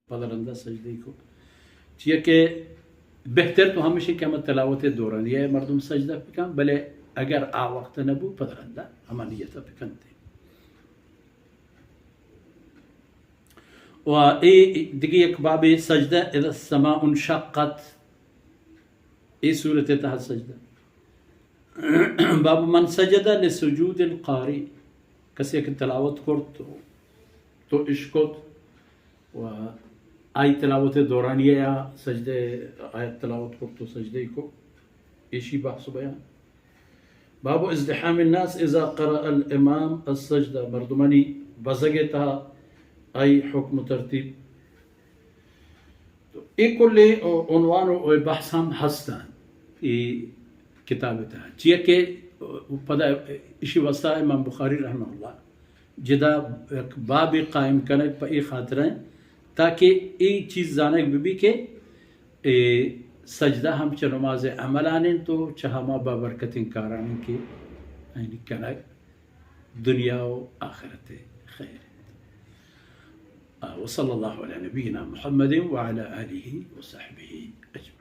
پدرندہ سجدے کو چیئے کہ بہتر تو ہمیشہ کہ ہمیں تلاوت دوران یہ مردم سجدہ پکن بلے اگر آ وقت نبو پدرندہ ہمیں نیتا پکن تے و ای دیگه یک باب سجده اذا السماء انشقت ای صورت تحت سجده باب من سجد لسجود القاری کسی که تلاوت کرد تو اشکت و آئی تلاوت دورانیه یا سجده آیت تلاوت کرد تو سجده کو ایشی بحث بیان باب ازدحام الناس اذا قرأ الامام السجده مردمانی بزگتا أي حكم ترتيب كل عنوان وبحث هم هستن في كتابتها چیه که پدا اشی وسطا امام بخاری رحمه الله جدا باب قائم کنه پا ای خاطریں تاکہ ای چیز زانک بھی کہ سجدہ ہم چه نماز عملانیں تو چہما بابرکت کارانیں کے اینی کنک دنیا و آخرت خیر وصلى الله على نبينا محمد وعلى آله وصحبه أجمعين.